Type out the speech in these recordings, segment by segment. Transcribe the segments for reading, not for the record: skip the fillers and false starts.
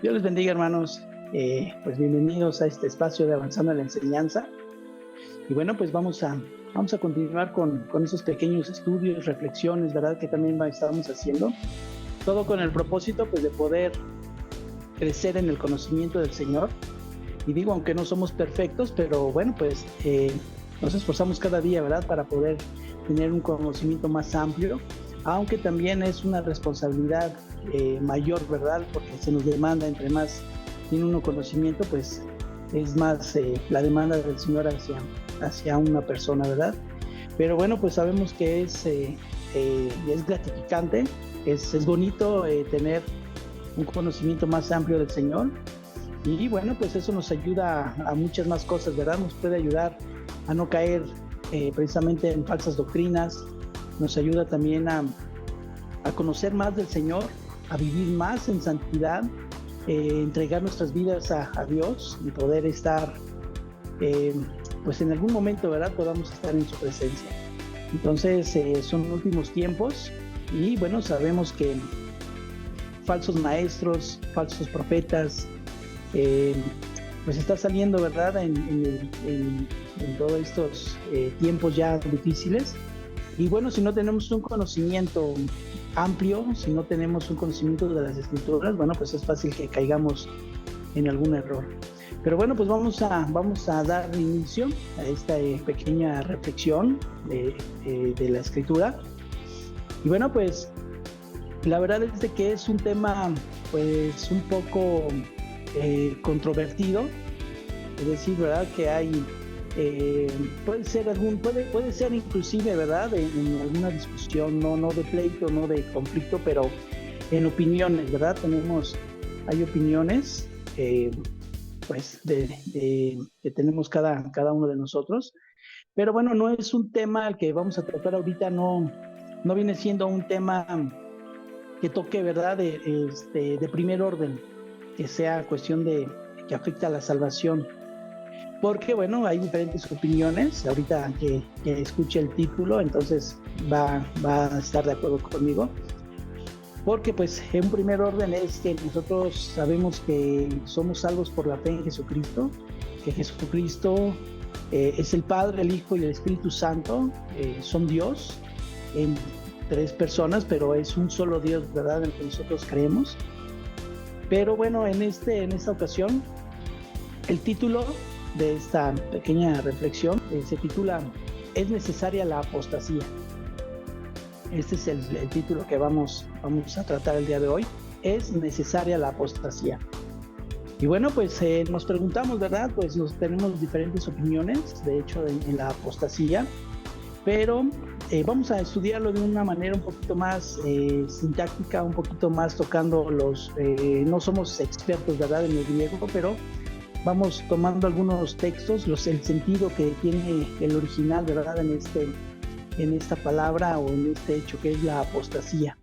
Dios les bendiga, hermanos. Pues bienvenidos a este espacio de Avanzando en la Enseñanza. Y bueno, pues vamos a continuar con esos pequeños estudios, reflexiones, ¿verdad? Que también estamos haciendo. Todo con el propósito, pues, de poder crecer en el conocimiento del Señor. Y digo, aunque no somos perfectos, pero bueno, pues nos esforzamos cada día, ¿verdad? Para poder tener un conocimiento más amplio, aunque también es una responsabilidad mayor, ¿verdad? Porque se nos demanda, entre más tiene uno conocimiento, pues es más la demanda del Señor hacia una persona, ¿verdad? Pero bueno, pues sabemos que es gratificante, es bonito tener un conocimiento más amplio del Señor. Y bueno, pues eso nos ayuda a muchas más cosas, ¿verdad? Nos puede ayudar a no caer precisamente en falsas doctrinas, nos ayuda también a conocer más del Señor, a vivir más en santidad, entregar nuestras vidas a Dios y poder estar, pues en algún momento, ¿verdad? Podamos estar en su presencia. Entonces, son últimos tiempos y bueno, sabemos que falsos maestros, falsos profetas, pues está saliendo, ¿verdad? En todos estos tiempos ya difíciles. Y bueno, si no tenemos un conocimiento amplio, si no tenemos un conocimiento de las Escrituras, bueno, pues es fácil que caigamos en algún error. Pero bueno, pues vamos a dar inicio a esta pequeña reflexión de la Escritura. Y bueno, pues la verdad es de que es un tema, pues, un poco controvertido, es decir, ¿verdad? Que hay, puede ser inclusive, ¿verdad? En alguna discusión, no de pleito, no de conflicto, pero en opiniones, ¿verdad? Hay opiniones, pues, que tenemos cada uno de nosotros, pero bueno, no es un tema al que vamos a tratar ahorita, no viene siendo un tema que toque, ¿verdad? De primer orden, que sea cuestión que afecta a la salvación. Porque, bueno, hay diferentes opiniones. Ahorita que escuche el título, entonces va a estar de acuerdo conmigo. Porque, pues, en primer orden es que nosotros sabemos que somos salvos por la fe en Jesucristo, que Jesucristo es el Padre, el Hijo y el Espíritu Santo, son Dios en tres personas, pero es un solo Dios, ¿verdad? En el que nosotros creemos. Pero bueno, en esta ocasión, el título de esta pequeña reflexión se titula ¿Es necesaria la apostasía? Este es el título que vamos a tratar el día de hoy. ¿Es necesaria la apostasía? Y bueno, pues nos preguntamos, ¿verdad? Pues tenemos diferentes opiniones, de hecho, en la apostasía, pero vamos a estudiarlo de una manera un poquito más sintáctica, un poquito más tocando no somos expertos, ¿verdad?, en el griego, pero vamos tomando algunos textos, el sentido que tiene el original, ¿verdad?, en esta palabra o en este hecho que es la apostasía.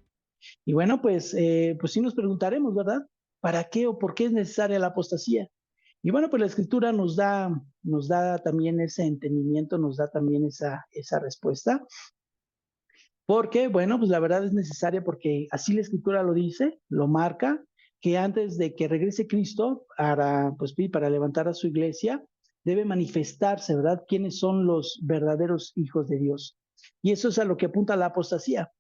Y bueno, pues sí nos preguntaremos, ¿verdad? ¿Para qué o por qué es necesaria la apostasía? Y bueno, pues la Escritura nos da también ese entendimiento, nos da también esa respuesta. Porque, bueno, pues la verdad es necesaria porque así la Escritura lo dice, lo marca, que antes de que regrese Cristo para levantar a su iglesia, debe manifestarse, ¿verdad? ¿Quiénes son los verdaderos hijos de Dios? Y eso es a lo que apunta la apostasía.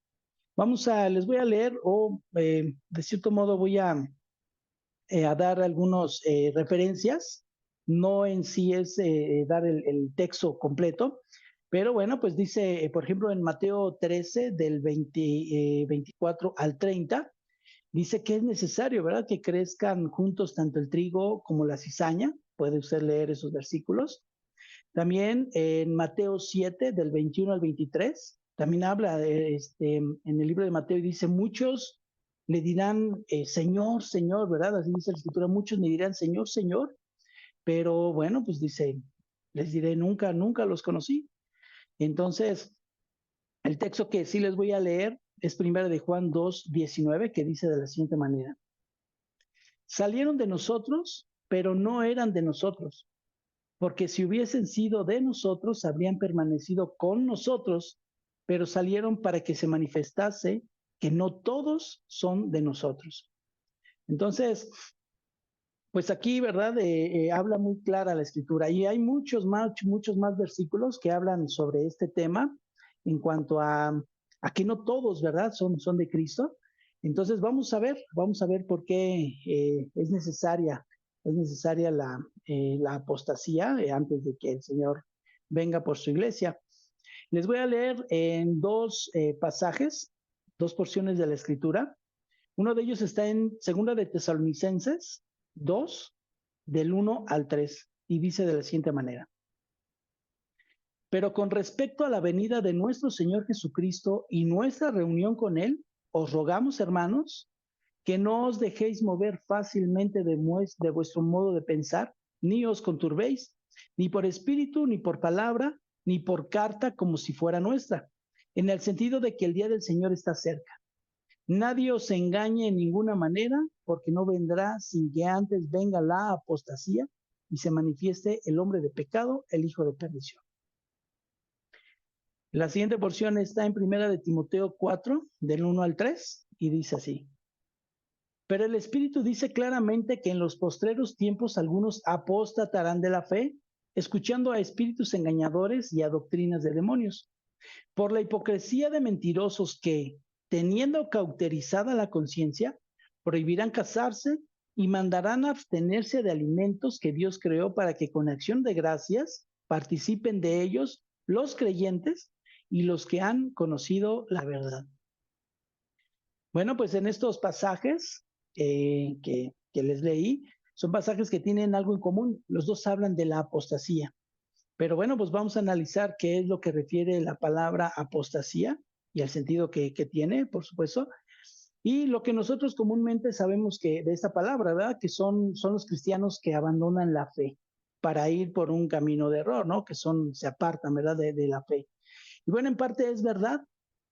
Les voy a leer o de cierto modo voy a dar algunas referencias, no en sí es dar el texto completo, pero bueno, pues dice, por ejemplo, en Mateo 13, del 24 al 30, dice que es necesario, ¿verdad?, que crezcan juntos tanto el trigo como la cizaña. Puede usted leer esos versículos. También en Mateo 7, del 21 al 23, también habla en el libro de Mateo y dice, muchos le dirán, Señor, Señor, ¿verdad? Así dice la Escritura, muchos me dirán, Señor, Señor, pero bueno, pues dice, les diré, nunca, nunca los conocí. Entonces, el texto que sí les voy a leer es primero de Juan 2, 19, que dice de la siguiente manera, salieron de nosotros, pero no eran de nosotros, porque si hubiesen sido de nosotros, habrían permanecido con nosotros, pero salieron para que se manifestase que no todos son de nosotros. Entonces, Pues aquí, ¿verdad? Habla muy clara la escritura y hay muchos más versículos que hablan sobre este tema en cuanto a que no todos, ¿verdad? Son de Cristo. Entonces vamos a ver por qué es necesaria la apostasía antes de que el Señor venga por su iglesia. Les voy a leer en dos pasajes, dos porciones de la escritura. Uno de ellos está en Segunda de Tesalonicenses 2 del 1 al 3, y dice de la siguiente manera: pero con respecto a la venida de nuestro Señor Jesucristo y nuestra reunión con Él, os rogamos, hermanos, que no os dejéis mover fácilmente de vuestro modo de pensar, ni os conturbéis, ni por espíritu, ni por palabra, ni por carta como si fuera nuestra, en el sentido de que el día del Señor está cerca. Nadie os engañe en ninguna manera, porque no vendrá sin que antes venga la apostasía y se manifieste el hombre de pecado, el hijo de perdición. La siguiente porción está en Primera de Timoteo 4, del 1 al 3, y dice así: pero el Espíritu dice claramente que en los postreros tiempos algunos apostatarán de la fe, escuchando a espíritus engañadores y a doctrinas de demonios, por la hipocresía de mentirosos que, teniendo cauterizada la conciencia, prohibirán casarse y mandarán abstenerse de alimentos que Dios creó para que con acción de gracias participen de ellos los creyentes y los que han conocido la verdad. Bueno, pues en estos pasajes que les leí, son pasajes que tienen algo en común. Los dos hablan de la apostasía. Pero bueno, pues vamos a analizar qué es lo que refiere la palabra apostasía y el sentido que tiene, por supuesto, y lo que nosotros comúnmente sabemos que de esta palabra, ¿verdad? Que son los cristianos que abandonan la fe para ir por un camino de error, ¿no? Que se apartan, ¿verdad? De la fe. Y bueno, en parte es verdad,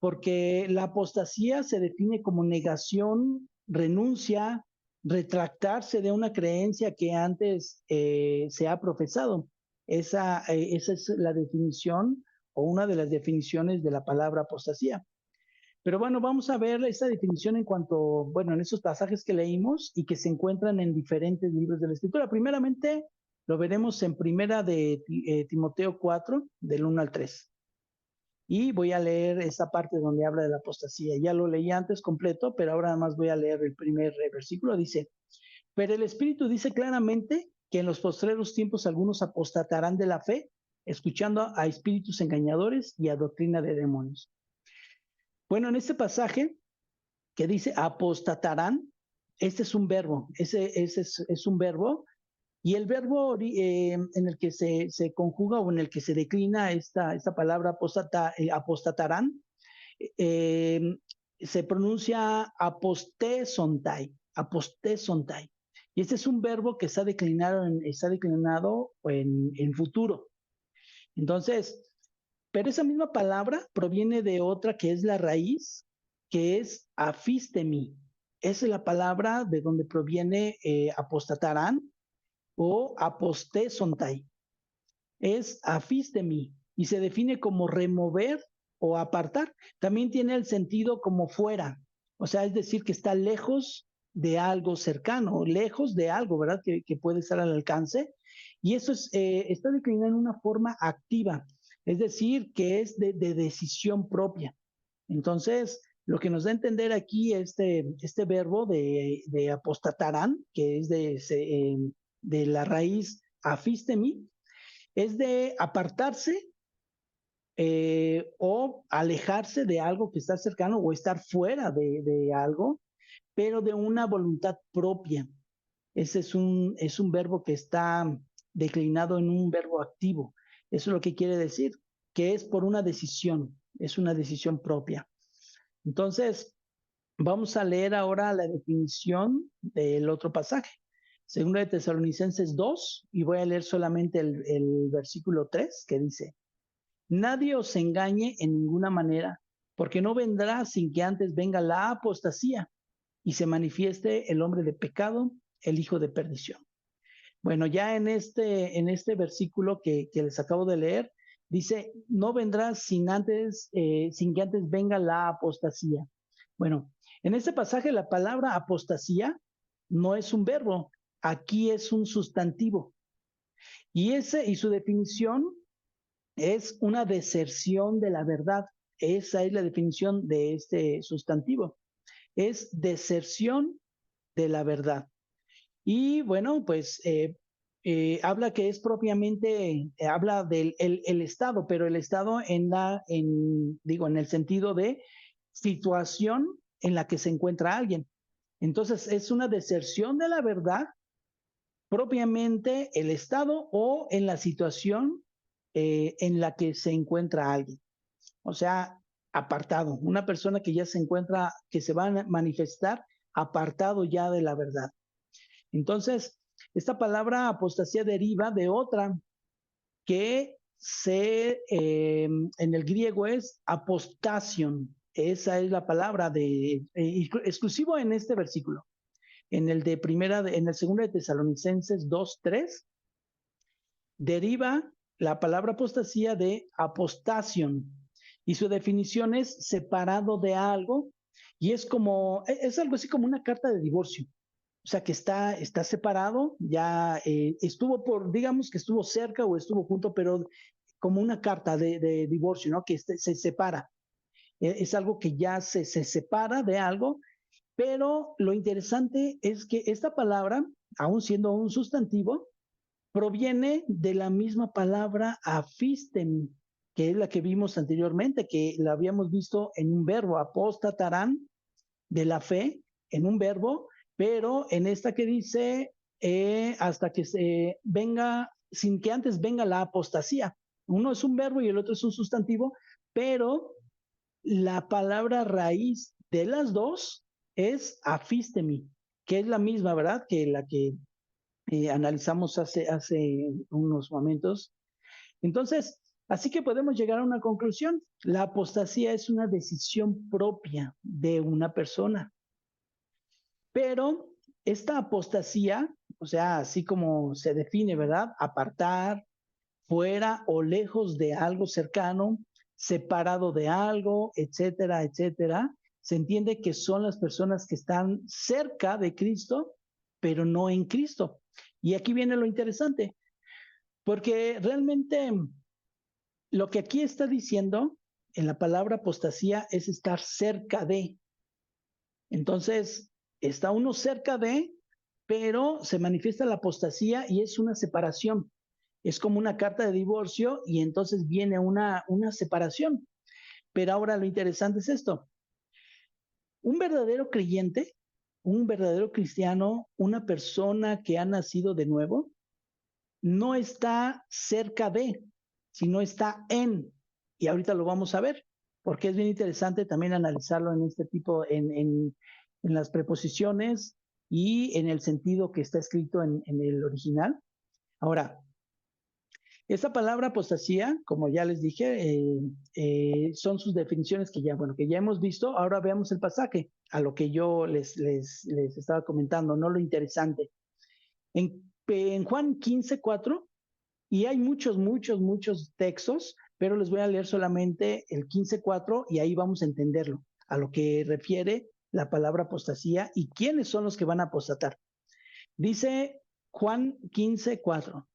porque la apostasía se define como negación, renuncia, retractarse de una creencia que antes se ha profesado. Esa es la definición o una de las definiciones de la palabra apostasía. Pero bueno, vamos a ver esta definición en cuanto, bueno, en esos pasajes que leímos y que se encuentran en diferentes libros de la Escritura. Primeramente, lo veremos en Primera de Timoteo 4, del 1 al 3. Y voy a leer esa parte donde habla de la apostasía. Ya lo leí antes completo, pero ahora más voy a leer el primer versículo. Dice: pero el Espíritu dice claramente que en los postreros tiempos algunos apostatarán de la fe, escuchando a espíritus engañadores y a doctrina de demonios. Bueno, en este pasaje que dice apostatarán, este es un verbo, ese es un verbo, y el verbo en el que se conjuga o en el que se declina esta palabra apostatarán, eh, se pronuncia apostesontai. Y este es un verbo que está declinado en futuro. Entonces, pero esa misma palabra proviene de otra que es la raíz, que es afistemi. Esa es la palabra de donde proviene apostatarán o apostesontai. Es afistemi y se define como remover o apartar. También tiene el sentido como fuera, o sea, es decir, que está lejos de algo cercano, lejos de algo, ¿verdad? Que puede estar al alcance. Y eso está declinado en una forma activa, es decir, que es de decisión propia. Entonces, lo que nos da a entender aquí este verbo de apostatarán, que es de la raíz afistemi, es de apartarse o alejarse de algo que está cercano o estar fuera de algo, pero de una voluntad propia. Ese es un verbo que está declinado en un verbo activo. Eso es lo que quiere decir, que es por es una decisión propia. Entonces, vamos a leer ahora la definición del otro pasaje. Segunda de Tesalonicenses 2, y voy a leer solamente el versículo 3, que dice: nadie os engañe en ninguna manera, porque no vendrá sin que antes venga la apostasía y se manifieste el hombre de pecado, el hijo de perdición. Bueno, ya en este versículo que les acabo de leer, dice, no vendrá sin que antes venga la apostasía. Bueno, en este pasaje la palabra apostasía no es un verbo. aquí es un sustantivo. Y su definición es una deserción de la verdad. Esa es la definición de este sustantivo. Es deserción de la verdad. Y bueno, pues habla que es propiamente, habla del el Estado, pero el Estado digo, en el sentido de situación en la que se encuentra alguien. Entonces, es una deserción de la verdad propiamente el Estado o en la situación en la que se encuentra alguien. O sea, apartado, una persona que ya se encuentra, que se va a manifestar apartado ya de la verdad. Entonces, esta palabra apostasía deriva de otra que en el griego es apostasion. Esa es la palabra exclusivo en este versículo. En en el segundo de Tesalonicenses 2:3, deriva la palabra apostasía de apostasion y su definición es separado de algo y es algo así como una carta de divorcio. O sea, que está separado, ya digamos que estuvo cerca o estuvo junto, pero como una carta de divorcio, ¿no? Que se separa. Es algo que ya se separa de algo, pero lo interesante es que esta palabra, aún siendo un sustantivo, proviene de la misma palabra afistemi, que es la que vimos anteriormente, que la habíamos visto en un verbo, apostatarán, de la fe, en un verbo, pero en esta que dice hasta que se venga, sin que antes venga la apostasía. Uno es un verbo y el otro es un sustantivo, pero la palabra raíz de las dos es afistemi, que es la misma, ¿verdad? Que la que analizamos hace unos momentos. Entonces, así que podemos llegar a una conclusión. La apostasía es una decisión propia de una persona. Pero esta apostasía, o sea, así como se define, ¿verdad? Apartar, fuera o lejos de algo cercano, separado de algo, etcétera, etcétera. Se entiende que son las personas que están cerca de Cristo, pero no en Cristo. Y aquí viene lo interesante, porque realmente lo que aquí está diciendo en la palabra apostasía es estar cerca de. Entonces, está uno cerca de, pero se manifiesta la apostasía y es una separación. Es como una carta de divorcio y entonces viene una separación. Pero ahora lo interesante es esto. Un verdadero creyente, un verdadero cristiano, una persona que ha nacido de nuevo, no está cerca de, sino está en. Y ahorita lo vamos a ver, porque es bien interesante también analizarlo en este tipo, en las preposiciones y en el sentido que está escrito en el original. Ahora, esta palabra apostasía, como ya les dije, son sus definiciones bueno, que ya hemos visto. Ahora veamos el pasaje, a lo que yo les estaba comentando, no lo interesante. En Juan 15:4, y hay muchos textos, pero les voy a leer solamente el 15:4 y ahí vamos a entenderlo, a lo que refiere la palabra apostasía y quiénes son los que van a apostatar. Dice Juan 15:4.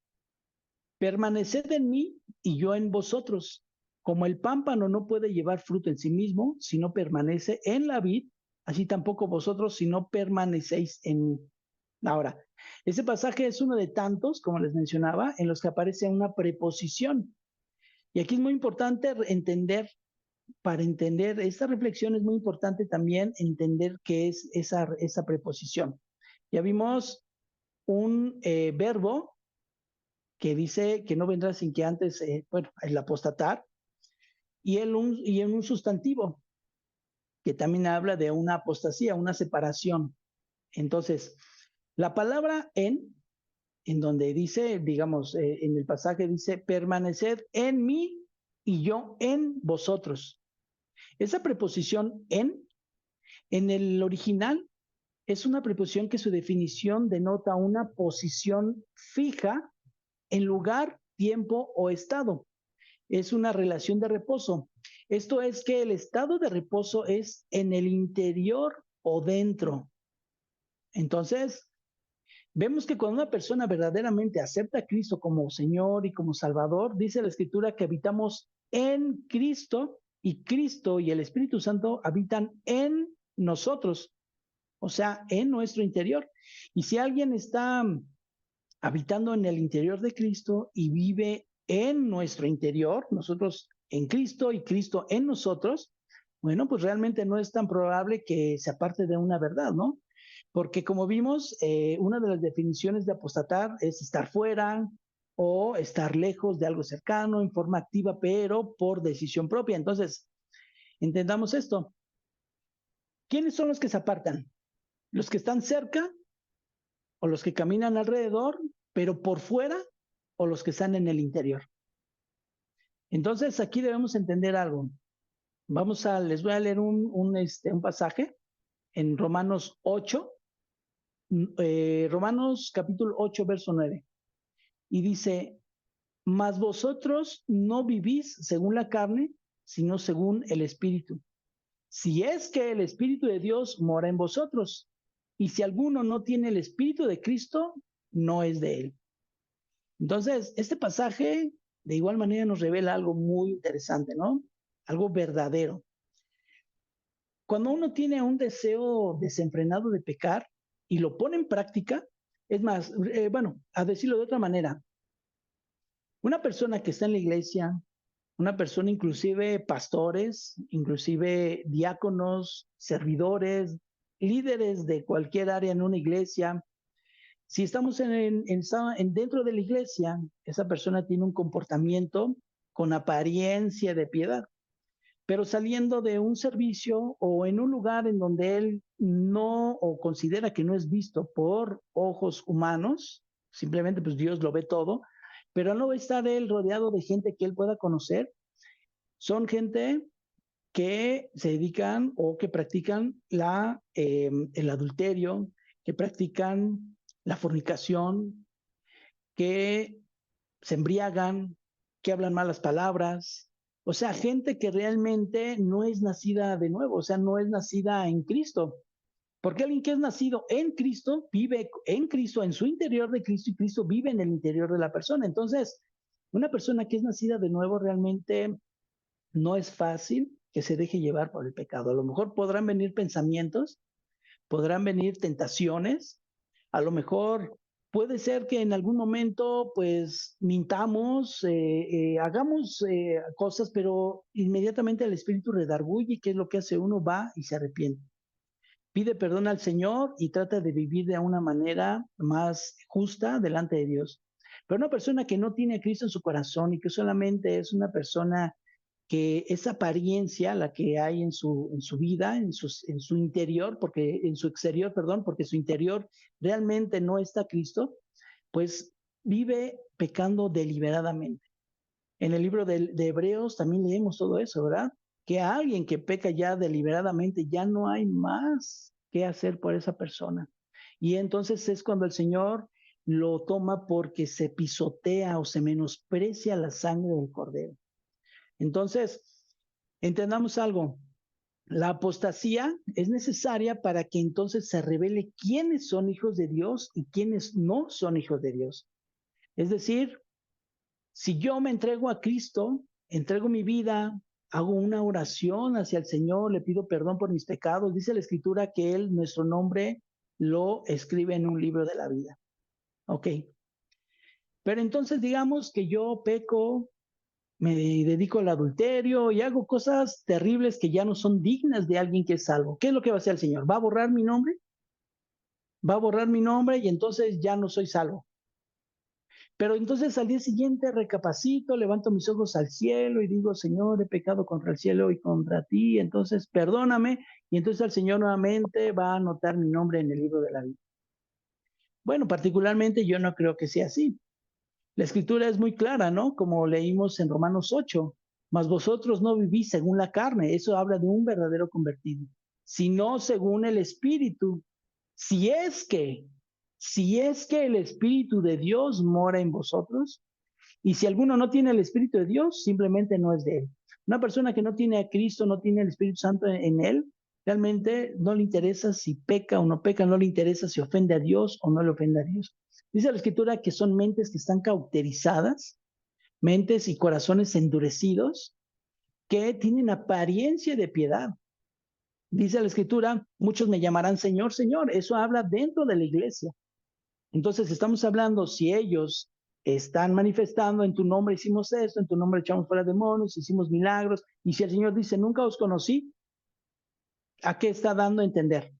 Permaneced en mí y yo en vosotros. Como el pámpano no puede llevar fruto en sí mismo si no permanece en la vid, así tampoco vosotros si no permanecéis en mí. Ahora, ese pasaje es uno de tantos, como les mencionaba, en los que aparece una preposición. Y aquí es muy importante entender, para entender esta reflexión es muy importante también entender qué es esa preposición. Ya vimos un verbo que dice que no vendrá sin que antes, bueno, el apostatar, y en un sustantivo, que también habla de una apostasía, una separación. Entonces, la palabra en donde dice, digamos, en el pasaje dice, permaneced en mí y yo en vosotros. Esa preposición en el original, es una preposición que su definición denota una posición fija en lugar, tiempo o estado. Es una relación de reposo. Esto es que el estado de reposo es en el interior o dentro. Entonces, Vemos que cuando una persona verdaderamente acepta a Cristo como Señor y como Salvador, dice la Escritura que habitamos en Cristo y Cristo y el Espíritu Santo habitan en nosotros, o sea, en nuestro interior. Y si alguien está habitando en el interior de Cristo y vive en nuestro interior, nosotros en Cristo y Cristo en nosotros, bueno, pues realmente no es tan probable que se aparte de una verdad, ¿no? Porque como vimos, una de las definiciones de apostatar es estar fuera o estar lejos de algo cercano en forma activa, pero por decisión propia. Entonces, entendamos esto. ¿Quiénes son los que se apartan? ¿Los que están cerca o los que caminan alrededor, pero por fuera o los que están en el interior? Entonces, aquí debemos entender algo. Les voy a leer un pasaje en Romanos 8, Romanos capítulo 8, verso 9. Y dice, mas vosotros no vivís según la carne, sino según el Espíritu. Si es que el Espíritu de Dios mora en vosotros. Y si alguno no tiene el Espíritu de Cristo, no es de él. Entonces, este pasaje de igual manera nos revela algo muy interesante, ¿no? Algo verdadero. Cuando uno tiene un deseo desenfrenado de pecar y lo pone en práctica, es más, bueno, a decirlo de otra manera, una persona que está en la iglesia, una persona inclusive pastores, inclusive diáconos, servidores, líderes de cualquier área en una iglesia, si estamos dentro de la iglesia, esa persona tiene un comportamiento con apariencia de piedad, pero saliendo de un servicio o en un lugar en donde él no o considera que no es visto por ojos humanos, simplemente pues Dios lo ve todo, pero no va a estar él rodeado de gente que él pueda conocer, son gente que se dedican o que practican el adulterio, que practican la fornicación, que se embriagan, que hablan malas palabras. O sea, gente que realmente no es nacida de nuevo, o sea, no es nacida en Cristo. Porque alguien que es nacido en Cristo vive en Cristo, en su interior de Cristo, y Cristo vive en el interior de la persona. Entonces, una persona que es nacida de nuevo realmente no es fácil que se deje llevar por el pecado. A lo mejor podrán venir pensamientos, podrán venir tentaciones, a lo mejor puede ser que en algún momento pues mintamos, hagamos cosas, pero inmediatamente el espíritu redarguye, ¿qué es lo que hace uno? Va y se arrepiente. Pide perdón al Señor y trata de vivir de una manera más justa delante de Dios. Pero una persona que no tiene a Cristo en su corazón y que solamente es una persona que esa apariencia, la que hay en su vida, en su interior, porque en su exterior, perdón, porque su interior realmente no está Cristo, pues vive pecando deliberadamente. En el libro de Hebreos también leemos todo eso, ¿verdad? Que a alguien que peca ya deliberadamente ya no hay más que hacer por esa persona. Y entonces es cuando el Señor lo toma porque se pisotea o se menosprecia la sangre del cordero. Entonces, entendamos algo. La apostasía es necesaria para que entonces se revele quiénes son hijos de Dios y quiénes no son hijos de Dios. Es decir, si yo me entrego a Cristo, entrego mi vida, hago una oración hacia el Señor, le pido perdón por mis pecados, dice la Escritura que Él, nuestro nombre, lo escribe en un libro de la vida. Ok. Pero entonces digamos que yo peco, me dedico al adulterio y hago cosas terribles que ya no son dignas de alguien que es salvo. ¿Qué es lo que va a hacer el Señor? ¿Va a borrar mi nombre? Va a borrar mi nombre y entonces ya no soy salvo. Pero entonces al día siguiente recapacito, levanto mis ojos al cielo y digo, Señor, he pecado contra el cielo y contra ti, entonces perdóname. Y entonces el Señor nuevamente va a anotar mi nombre en el libro de la vida. Bueno, particularmente yo no creo que sea así. La escritura es muy clara, ¿no? Como leímos en Romanos 8, mas vosotros no vivís según la carne, eso habla de un verdadero convertido, sino según el Espíritu. Si es que, si es que el Espíritu de Dios mora en vosotros, y si alguno no tiene el Espíritu de Dios, simplemente no es de él. Una persona que no tiene a Cristo, no tiene el Espíritu Santo en él, realmente no le interesa si peca o no peca, no le interesa si ofende a Dios o no le ofende a Dios. Dice la Escritura que son mentes que están cauterizadas, mentes y corazones endurecidos, que tienen apariencia de piedad. Dice la Escritura, muchos me llamarán Señor, Señor. Eso habla dentro de la iglesia. Entonces estamos hablando, si ellos están manifestando en tu nombre hicimos esto, en tu nombre echamos fuera demonios, hicimos milagros, y si el Señor dice nunca os conocí, ¿a qué está dando a entender?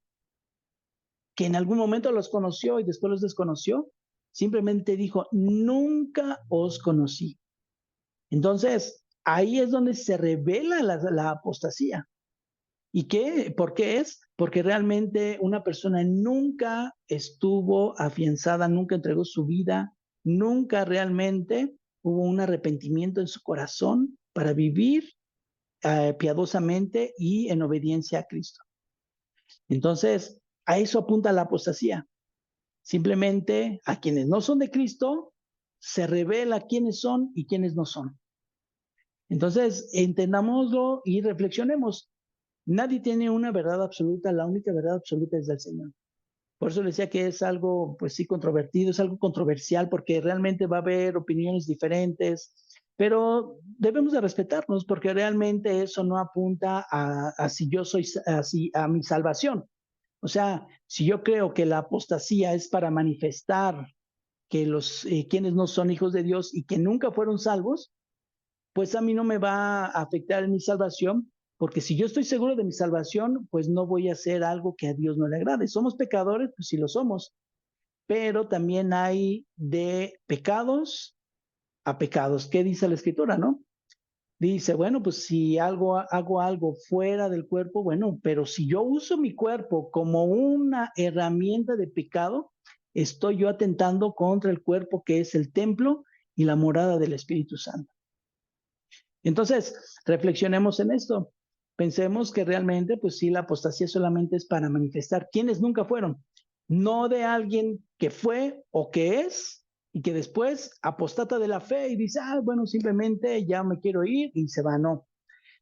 Que en algún momento los conoció y después los desconoció. Simplemente dijo, nunca os conocí. Entonces, ahí es donde se revela la apostasía. ¿Y qué? ¿Por qué es? Porque realmente una persona nunca estuvo afianzada, nunca entregó su vida, nunca realmente hubo un arrepentimiento en su corazón para vivir piadosamente y en obediencia a Cristo. Entonces, a eso apunta la apostasía. Simplemente a quienes no son de Cristo se revela quiénes son y quiénes no son. Entonces, entendámoslo y reflexionemos. Nadie tiene una verdad absoluta, la única verdad absoluta es del Señor. Por eso le decía que es algo, pues sí, controvertido, es algo controversial, porque realmente va a haber opiniones diferentes, pero debemos de respetarnos, porque realmente eso no apunta a si yo soy, a mi salvación. O sea, si yo creo que la apostasía es para manifestar que los quienes no son hijos de Dios y que nunca fueron salvos, pues a mí no me va a afectar en mi salvación, porque si yo estoy seguro de mi salvación, pues no voy a hacer algo que a Dios no le agrade. ¿Somos pecadores? Pues sí lo somos, pero también hay de pecados a pecados. ¿Qué dice la Escritura, no? Dice, bueno, pues si hago algo fuera del cuerpo, bueno, pero si yo uso mi cuerpo como una herramienta de pecado, estoy yo atentando contra el cuerpo que es el templo y la morada del Espíritu Santo. Entonces, reflexionemos en esto. Pensemos que realmente, pues sí, la apostasía solamente es para manifestar quienes nunca fueron, no de alguien que fue o que es y que después apostata de la fe y dice, bueno, simplemente ya me quiero ir y se va. No,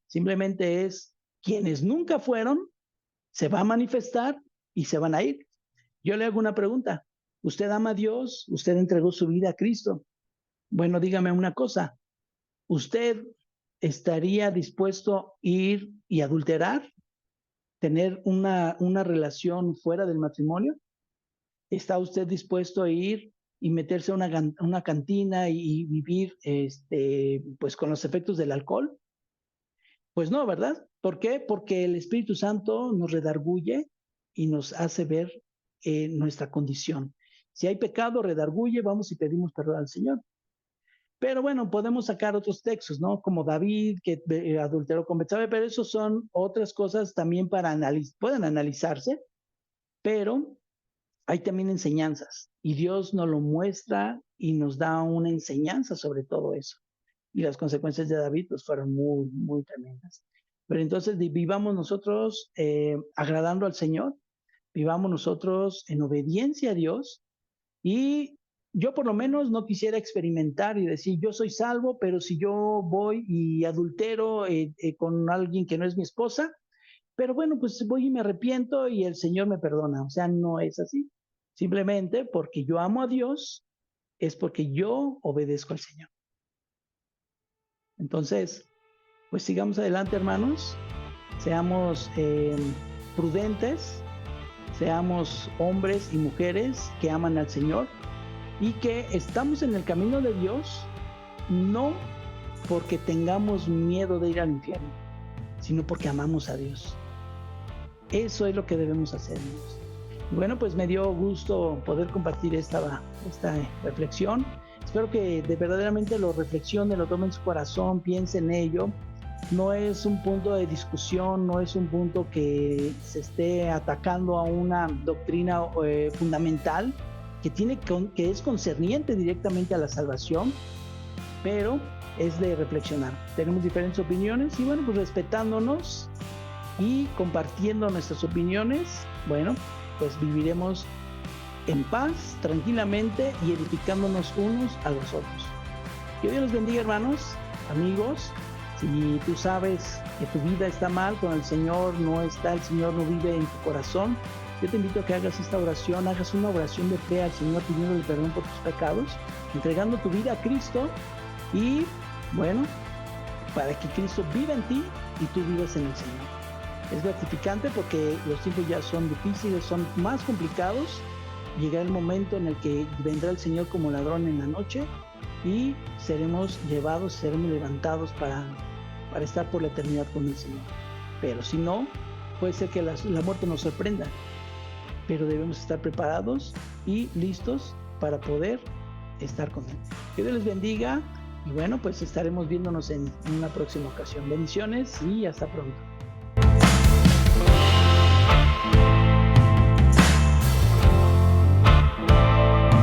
simplemente es quienes nunca fueron, se va a manifestar y se van a ir. Yo le hago una pregunta. ¿Usted ama a Dios? ¿Usted entregó su vida a Cristo? Bueno, dígame una cosa. ¿Usted estaría dispuesto a ir y adulterar? ¿Tener una relación fuera del matrimonio? ¿Está usted dispuesto a ir y meterse a una cantina y vivir pues con los efectos del alcohol? Pues no, ¿verdad? ¿Por qué? Porque el Espíritu Santo nos redarguye y nos hace ver nuestra condición. Si hay pecado, redarguye, vamos y pedimos perdón al Señor. Pero bueno, podemos sacar otros textos, ¿no? Como David, que adulteró con Betsabé, pero eso son otras cosas también pueden analizarse, pero hay también enseñanzas y Dios nos lo muestra y nos da una enseñanza sobre todo eso. Y las consecuencias de David pues fueron muy, muy tremendas. Pero entonces vivamos nosotros agradando al Señor, vivamos nosotros en obediencia a Dios y yo por lo menos no quisiera experimentar y decir, yo soy salvo, pero si yo voy y adultero con alguien que no es mi esposa, pero bueno, pues voy y me arrepiento y el Señor me perdona. O sea, no es así. Simplemente porque yo amo a Dios, es porque yo obedezco al Señor. Entonces, pues sigamos adelante, hermanos. Seamos prudentes, seamos hombres y mujeres que aman al Señor y que estamos en el camino de Dios, no porque tengamos miedo de ir al infierno, sino porque amamos a Dios. Eso es lo que debemos hacer, amigos. Bueno, pues me dio gusto poder compartir esta reflexión. Espero que verdaderamente lo reflexionen, lo tomen en su corazón, piensen en ello. No es un punto de discusión, no es un punto que se esté atacando a una doctrina fundamental que es concerniente directamente a la salvación, pero es de reflexionar. Tenemos diferentes opiniones y bueno, pues respetándonos y compartiendo nuestras opiniones, bueno, pues viviremos en paz, tranquilamente y edificándonos unos a los otros. Que Dios los bendiga, hermanos, amigos. Si tú sabes que tu vida está mal con el Señor, el Señor no vive en tu corazón, yo te invito a que hagas esta oración, hagas una oración de fe al Señor pidiéndole perdón por tus pecados, entregando tu vida a Cristo y, bueno, para que Cristo viva en ti y tú vivas en el Señor. Es gratificante porque los tiempos ya son difíciles, son más complicados. Llegará el momento en el que vendrá el Señor como ladrón en la noche y seremos llevados, seremos levantados para estar por la eternidad con el Señor. Pero si no, puede ser que la muerte nos sorprenda, pero debemos estar preparados y listos para poder estar con Él. Que Dios les bendiga y bueno, pues estaremos viéndonos en una próxima ocasión. Bendiciones y hasta pronto.